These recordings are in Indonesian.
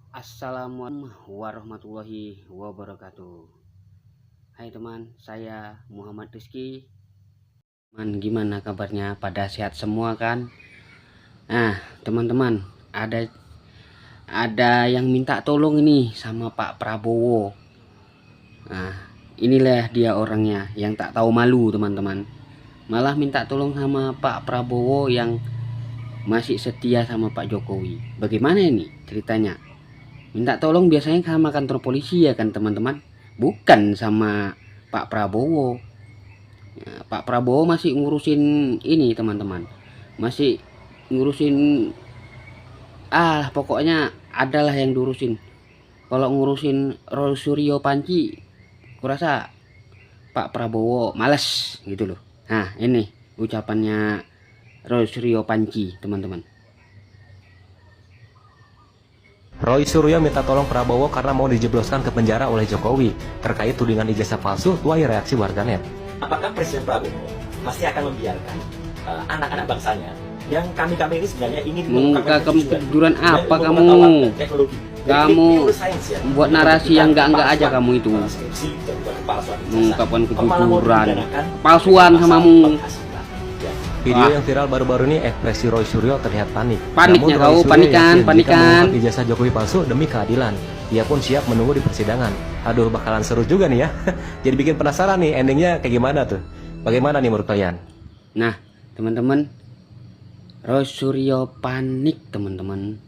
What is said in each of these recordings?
Assalamualaikum warahmatullahi wabarakatuh. Hai teman, saya Muhammad Rizky. Teman, gimana kabarnya? Pada sehat semua kan? Nah, teman-teman, ada yang minta tolong ini sama Pak Prabowo. Nah, inilah dia orangnya yang tak tahu malu, teman-teman. Malah minta tolong sama Pak Prabowo yang masih setia sama Pak Jokowi. Bagaimana ini ceritanya? Minta tolong biasanya sama kantor polisi ya kan teman-teman, bukan sama Pak Prabowo. Ya, Pak Prabowo masih ngurusin ini teman-teman, masih ngurusin pokoknya adalah yang diurusin. Kalau ngurusin Roy Suryo Panci kurasa Pak Prabowo males gitu loh. Nah ini ucapannya Roy Suryo Panci teman-teman. Roy Suryo minta tolong Prabowo karena mau dijebloskan ke penjara oleh Jokowi terkait tudingan ijazah palsu. Tuai reaksi warganet. Apakah Presiden Prabowo masih akan membiarkan anak-anak bangsanya yang kami ini sebenarnya ingin Muka kamu kejuran apa kamu? Kamu buat narasi yang enggak aja kamu itu. Mengungkapkan kejujuran, palsuan samamu. Video yang viral baru-baru ini ekspresi Roy Suryo terlihat panik. Paniknya kau, panikan. Ijazah Jokowi palsu demi keadilan. Ia pun siap menunggu di persidangan. Aduh, bakalan seru juga nih ya. Jadi bikin penasaran nih endingnya kayak gimana tuh. Bagaimana nih menurut kalian? Nah, teman-teman, Roy Suryo panik, teman-teman.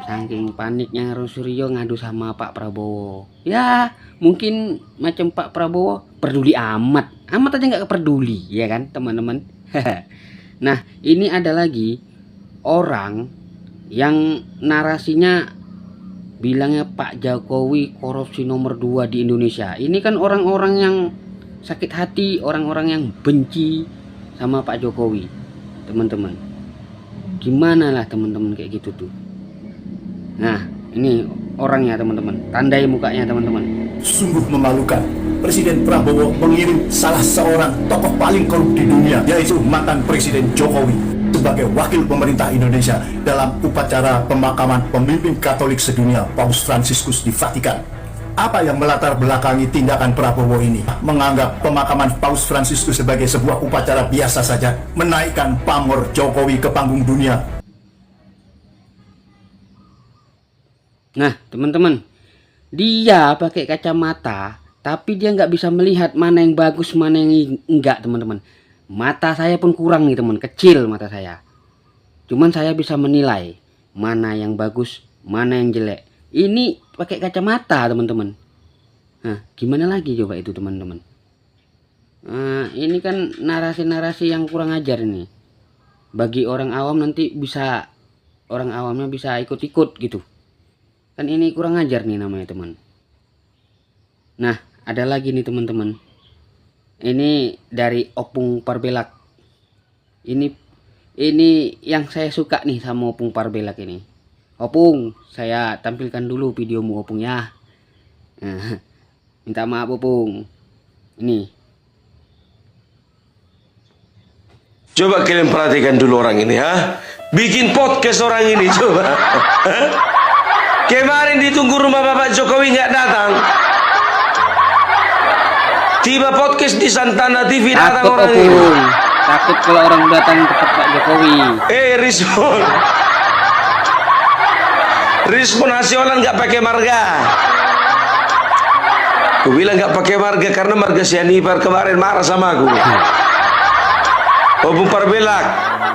Saking paniknya Roy Suryo ngadu sama Pak Prabowo. Ya, mungkin macam Pak Prabowo peduli amat aja nggak peduli ya kan teman-teman. Nah ini ada lagi orang yang narasinya bilangnya Pak Jokowi korupsi nomor 2 di Indonesia. Ini kan orang-orang yang sakit hati, orang-orang yang benci sama Pak Jokowi teman-teman. Gimana lah teman-teman kayak gitu tuh. Nah ini orangnya teman-teman, tandai mukanya teman-teman. Sungguh memalukan, Presiden Prabowo mengirim salah seorang tokoh paling korup di dunia, yaitu mantan Presiden Jokowi, sebagai wakil pemerintah Indonesia dalam upacara pemakaman pemimpin Katolik sedunia Paus Fransiskus di Vatikan. Apa yang melatar belakangi tindakan Prabowo ini? Menganggap pemakaman Paus Fransiskus sebagai sebuah upacara biasa saja, menaikkan pamor Jokowi ke panggung dunia. Nah teman-teman, dia pakai kacamata tapi dia nggak bisa melihat mana yang bagus mana yang enggak teman-teman. Mata saya pun kurang nih teman, kecil mata saya. Cuman saya bisa menilai mana yang bagus mana yang jelek. Ini pakai kacamata teman-teman. Nah gimana lagi coba itu teman-teman. Nah, ini kan narasi-narasi yang kurang ajar ini. Bagi orang awam nanti bisa, orang awamnya bisa ikut-ikut gitu. Kan ini kurang ajar nih namanya teman. Nah ada lagi nih teman-teman, ini dari Opung Parbelak. Ini yang saya suka nih sama Opung Parbelak ini. Opung, saya tampilkan dulu videomu Opung ya. Nah, minta maaf Opung. Ini coba kalian perhatikan dulu orang ini ha. Bikin podcast orang ini coba. Kemarin ditunggu rumah Bapak Jokowi nggak datang. Tiba podcast di Santana TV datang takut orang Opung. ini. Takut kalau orang datang ke Pak Jokowi. Rizmon Hasiolan nggak pakai marga. Aku bilang nggak pakai marga karena marga Sianipar kemarin marah sama aku. Opung Parbelak,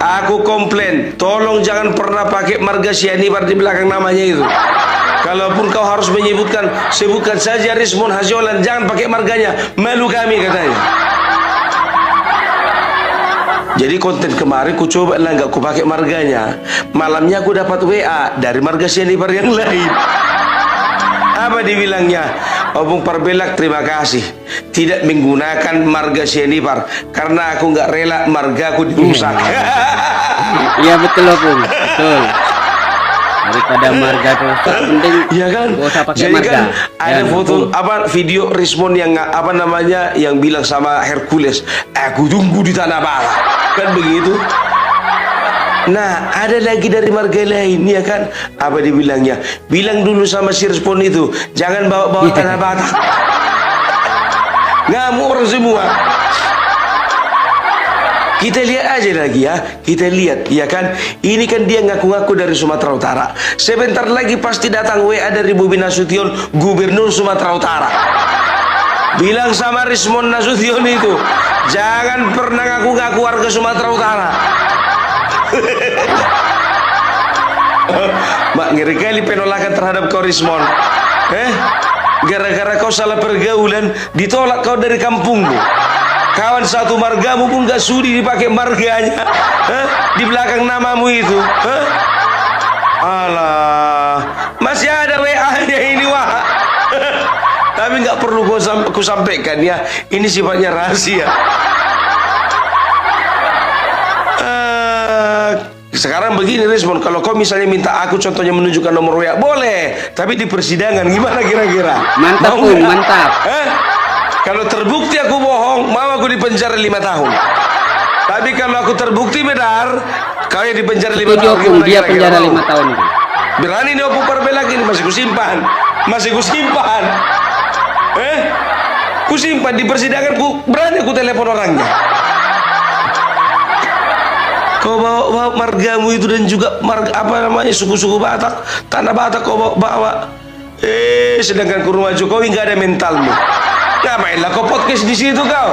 aku komplain, tolong jangan pernah pakai marga Sianipar di belakang namanya itu. Kalaupun kau harus menyebutkan, sebutkan saja Rizmon Hasiolan, jangan pakai marganya, malu kami katanya. Jadi konten kemarin ku coba lah nggak ku pakai marganya. Malamnya aku dapat WA dari marga Sianipar yang lain. Apa dibilangnya? Opung Parbelak terima kasih tidak menggunakan marga Sianipar karena aku nggak rela marga aku dirusak. Iya betul Opung, betul. Daripada marga rusak mending ya kan? gak usah pakai Jadi marga. kan ada Ya, foto Opung. video Rizmon yang apa namanya yang bilang sama Hercules, aku tunggu di tanah merah kan begitu. Nah, ada lagi dari marga lain, ya kan? Apa dibilangnya? Bilang dulu sama si respon itu, jangan bawa-bawa tanah Batak. Ngamuk orang semua. Kita lihat aja lagi ya, kita lihat, ya kan? Ini kan dia ngaku-ngaku dari Sumatera Utara. Sebentar lagi pasti datang WA dari Bobi Nasution, Gubernur Sumatera Utara. Bilang sama Rismon Nasution itu, jangan pernah ngaku-ngaku warga Sumatera Utara. Mak, ngeri kali penolakan terhadap kau Rismon. Gara-gara kau salah pergaulan, ditolak kau dari kampungmu. Kawan satu margamu pun gak sudi dipakai marganya, di belakang namamu itu. Alah, masih ada WA-nya ini, wah. Tapi nggak perlu ku sampaikan ya, ini sifatnya rahasia. Sekarang begini Rismon, kalau kau misalnya minta aku contohnya menunjukkan nomor WA, boleh. Tapi di persidangan gimana kira-kira? Mantap, Pung, mantap. Kalau terbukti aku bohong, mau aku di penjara 5 tahun. Tapi kalau aku terbukti benar, kau yang di penjara 5 tahun. Pung, dia penjara 5 tahun. Berani nih aku perbelak ini, masih kusimpan. Masih kusimpan. Kusimpan di persidangan, berani aku telepon orangnya. Kau bawa margamu itu dan juga marga apa namanya suku-suku Batak, tanah Batak kau bawa. Sedangkan ke rumah Jokowi nggak ada mentalmu. Ngapainlah kau podcast di situ kau?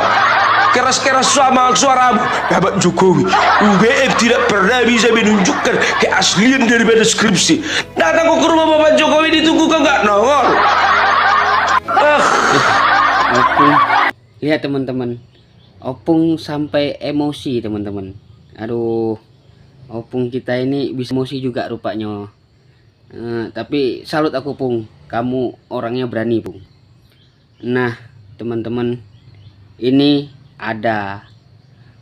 Keras-keras sama suaramu. Bapak Jokowi, UGM tidak pernah bisa menunjukkan keaslian daripada skripsi. Datang kau ke rumah Bapak Jokowi ditunggu kau nggak nongol. Opung, lihat teman-teman, Opung sampai emosi teman-teman. Aduh, Opung kita ini bisa emosi juga rupanya. Tapi salut aku Pung, kamu orangnya berani Pung. Nah teman-teman, ini ada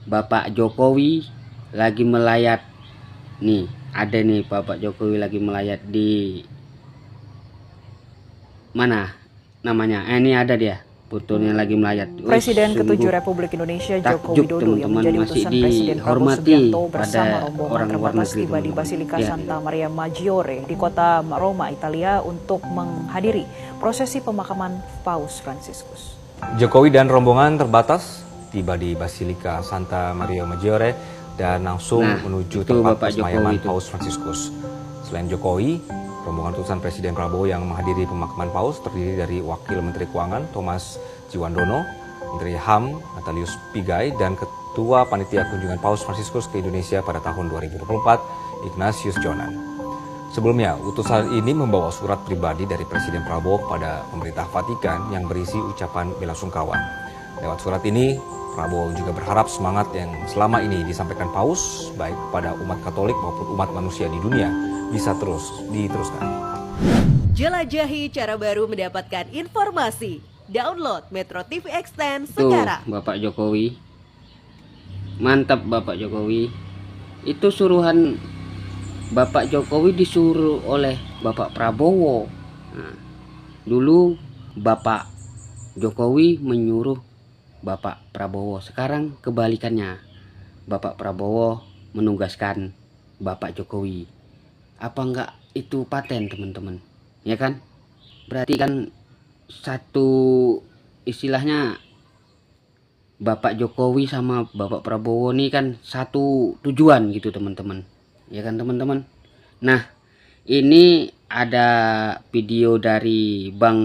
Bapak Jokowi lagi melayat. Nih ada nih Bapak Jokowi lagi melayat di mana namanya? Ini ada dia. Fotonya lagi melayat. Presiden ke-7 Republik Indonesia Joko Widodo yang menjadi masih utusan Presiden Prabowo dihormati Subianto bersama pada rombongan orang luar terbatas negeri, tiba di teman-teman. Basilika Ya. Santa Maria Maggiore di kota Roma, Italia untuk menghadiri prosesi pemakaman Paus Fransiskus. Jokowi dan rombongan terbatas tiba di Basilika Santa Maria Maggiore dan langsung menuju itu tempat Bapak persemayaman Jokowi Paus Fransiskus. Selain Jokowi, rombongan utusan Presiden Prabowo yang menghadiri pemakaman Paus terdiri dari Wakil Menteri Keuangan Thomas Ciwandono, Menteri HAM Natalius Pigai, dan Ketua Panitia Kunjungan Paus Fransiskus ke Indonesia pada tahun 2024 Ignatius Jonan. Sebelumnya, utusan ini membawa surat pribadi dari Presiden Prabowo kepada pemerintah Vatikan yang berisi ucapan bela sungkawa. Lewat surat ini, Prabowo juga berharap semangat yang selama ini disampaikan Paus, baik kepada umat Katolik maupun umat manusia di dunia, bisa terus diteruskan. Jelajahi cara baru mendapatkan informasi. Download Metro TV Extend Tuh sekarang. Bapak Jokowi, mantap Bapak Jokowi. Itu suruhan Bapak Jokowi disuruh oleh Bapak Prabowo. Nah, dulu Bapak Jokowi menyuruh Bapak Prabowo, sekarang kebalikannya. Bapak Prabowo menugaskan Bapak Jokowi. Apa enggak itu paten teman-teman? Ya kan? Berarti kan satu istilahnya Bapak Jokowi sama Bapak Prabowo ini kan satu tujuan gitu teman-teman. Ya kan teman-teman? Nah, ini ada video dari Bang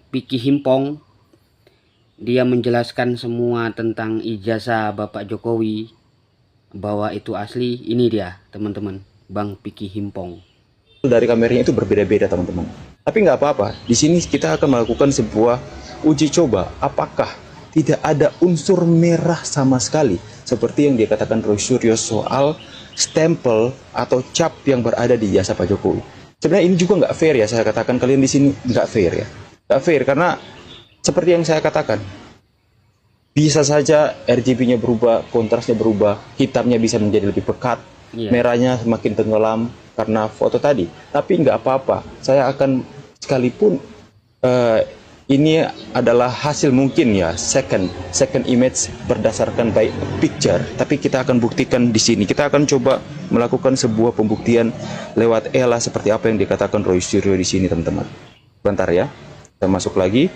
Piki Himpong. Dia menjelaskan semua tentang ijazah Bapak Jokowi bahwa itu asli. Ini dia teman-teman, Bang Piki Himpong. Dari kameranya itu berbeda-beda teman-teman. Tapi nggak apa-apa. Di sini kita akan melakukan sebuah uji coba. Apakah tidak ada unsur merah sama sekali seperti yang dikatakan Roy Suryo soal stempel atau cap yang berada di jasa Pak Jokowi. Sebenarnya ini juga nggak fair ya, saya katakan kalian di sini nggak fair ya. Nggak fair karena seperti yang saya katakan, bisa saja RGB-nya berubah, kontrasnya berubah, hitamnya bisa menjadi lebih pekat, merahnya semakin tenggelam karena foto tadi. Tapi nggak apa-apa, saya akan sekalipun ini adalah hasil mungkin ya second image berdasarkan by picture, tapi kita akan buktikan di sini. Kita akan coba melakukan sebuah pembuktian lewat ELA seperti apa yang dikatakan Roy Suryo di sini, teman-teman. Bentar ya, kita masuk lagi,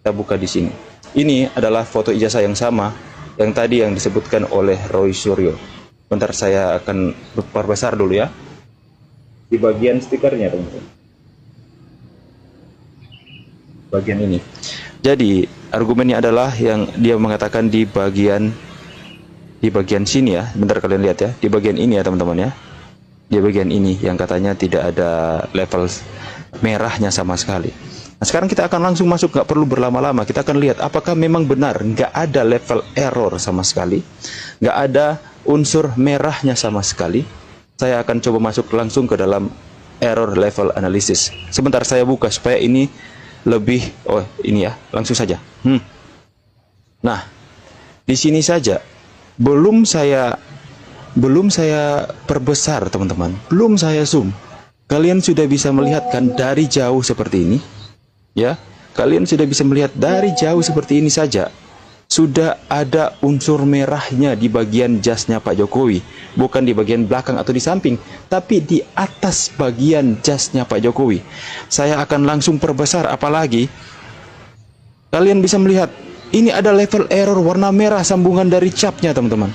kita buka di sini. Ini adalah foto ijazah yang sama yang tadi yang disebutkan oleh Roy Suryo. Bentar, saya akan perbesar dulu ya di bagian stikernya, teman-teman. Bagian ini. Jadi argumennya adalah yang dia mengatakan di bagian sini ya. Bentar kalian lihat ya, di bagian ini ya teman-teman ya. Di bagian ini yang katanya tidak ada level merahnya sama sekali. Nah, sekarang kita akan langsung masuk, nggak perlu berlama-lama. Kita akan lihat apakah memang benar nggak ada level error sama sekali, nggak ada unsur merahnya sama sekali. Saya akan coba masuk langsung ke dalam error level analysis. Sebentar saya buka supaya ini lebih, oh ini ya, langsung saja. Nah, di sini saja belum saya perbesar teman-teman, belum saya zoom. Kalian sudah bisa melihat kan dari jauh seperti ini, ya. Kalian sudah bisa melihat dari jauh seperti ini saja. Sudah ada unsur merahnya di bagian jasnya Pak Jokowi, bukan di bagian belakang atau di samping, tapi di atas bagian jasnya Pak Jokowi. Saya akan langsung perbesar, apalagi kalian bisa melihat ini ada level error warna merah sambungan dari capnya, teman-teman.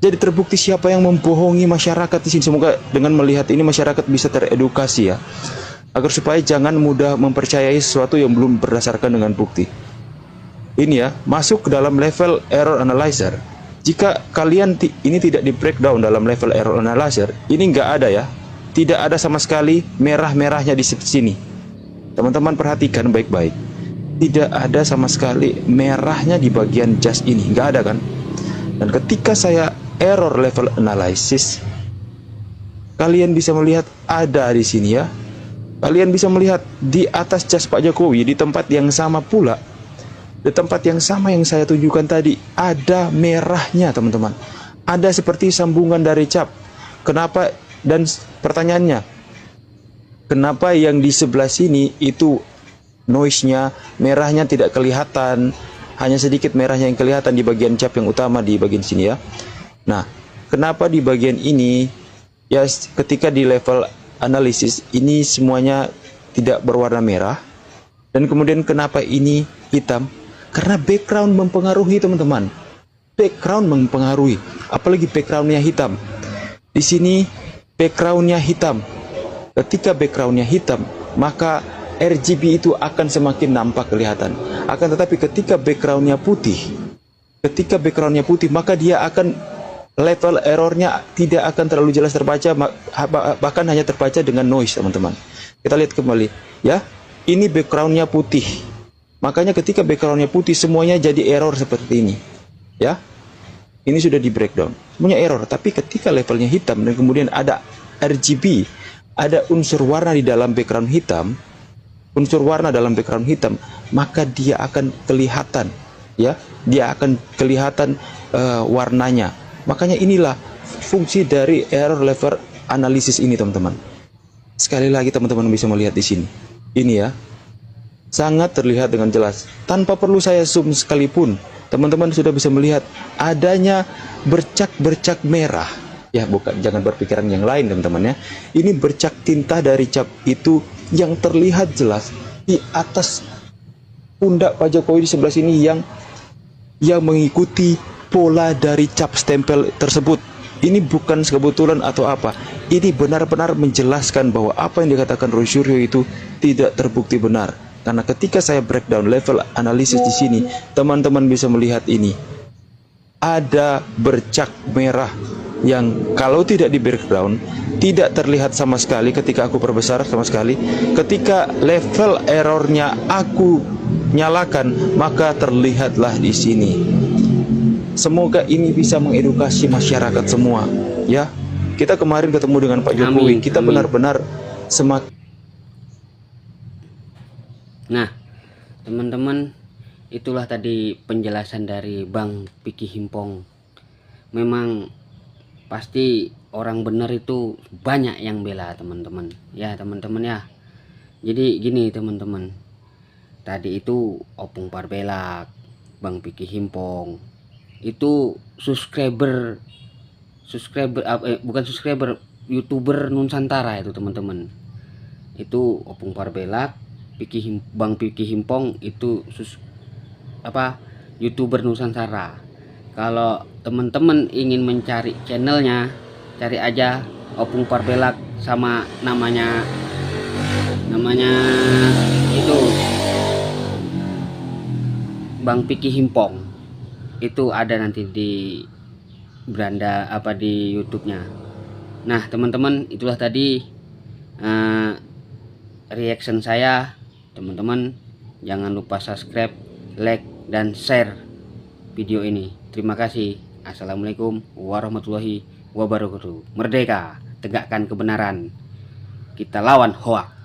Jadi terbukti siapa yang membohongi masyarakat di sini. Semoga dengan melihat ini masyarakat bisa teredukasi ya, agar supaya jangan mudah mempercayai sesuatu yang belum berdasarkan dengan bukti. Ini ya, masuk ke dalam level error analyzer. Jika kalian ini tidak di breakdown dalam level error analyzer, ini nggak ada ya, tidak ada sama sekali merah-merahnya di sini. Teman-teman perhatikan baik-baik, tidak ada sama sekali merahnya di bagian jas ini, nggak ada kan? Dan ketika saya error level analysis, kalian bisa melihat ada di sini ya. Kalian bisa melihat di atas jas Pak Jokowi di tempat yang sama pula. Di tempat yang sama yang saya tunjukkan tadi ada merahnya, teman-teman. Ada seperti sambungan dari cap. Kenapa? Dan pertanyaannya, kenapa yang di sebelah sini itu noise-nya, merahnya tidak kelihatan, hanya sedikit merahnya yang kelihatan di bagian cap yang utama di bagian sini ya. Nah, kenapa di bagian ini ya, ketika di level analisis ini semuanya tidak berwarna merah, dan kemudian kenapa ini hitam? Karena background mempengaruhi, teman-teman. Background mempengaruhi, apalagi backgroundnya hitam. Di sini backgroundnya hitam. Ketika backgroundnya hitam, maka RGB itu akan semakin nampak kelihatan. Akan tetapi ketika backgroundnya putih, maka dia akan level errornya tidak akan terlalu jelas terbaca, bahkan hanya terbaca dengan noise, teman-teman. Kita lihat kembali ya, ini backgroundnya putih. Makanya ketika backgroundnya putih semuanya jadi error seperti ini ya. Ini sudah di breakdown, semuanya error. Tapi ketika levelnya hitam dan kemudian ada RGB, ada unsur warna di dalam background hitam, maka dia akan kelihatan ya, dia akan kelihatan warnanya. Makanya inilah fungsi dari error level analysis ini, teman-teman. Sekali lagi teman-teman bisa melihat di sini. Ini ya, sangat terlihat dengan jelas. Tanpa perlu saya zoom sekalipun, teman-teman sudah bisa melihat adanya bercak-bercak merah. Ya, bukan, jangan berpikiran yang lain, teman-teman ya. Ini bercak tinta dari cap itu yang terlihat jelas di atas pundak Pak Jokowi di sebelah sini yang mengikuti pola dari cap stempel tersebut. Ini bukan kebetulan atau apa. Ini benar-benar menjelaskan bahwa apa yang dikatakan Roy Suryo itu tidak terbukti benar. Karena ketika saya breakdown level analisis di sini, teman-teman bisa melihat ini. Ada bercak merah yang kalau tidak di breakdown tidak terlihat sama sekali ketika aku perbesar sama sekali. Ketika level errornya aku nyalakan, maka terlihatlah di sini. Semoga ini bisa mengedukasi masyarakat semua ya. Kita kemarin ketemu dengan Pak Jokowi, kita benar-benar semakin. Nah, teman-teman, itulah tadi penjelasan dari Bang Piki Himpong. Memang pasti orang benar itu banyak yang bela, teman-teman. Ya, teman-teman ya. Jadi gini, teman-teman. tadi itu Opung Parbelak, Bang Piki Himpong, itu bukan subscriber, YouTuber Nusantara itu teman-teman. Itu Opung Parbelak, Bang Piki Himpong itu YouTuber Nusantara. Kalau teman-teman ingin mencari channelnya, cari aja Opung Parbelak sama namanya itu Bang Piki Himpong. Itu ada nanti di beranda di YouTube-nya. Nah, teman-teman, itulah tadi reaction saya. Teman-teman, jangan lupa subscribe, like, dan share video ini. Terima kasih. Assalamualaikum warahmatullahi wabarakatuh. Merdeka, tegakkan kebenaran. Kita lawan hoak.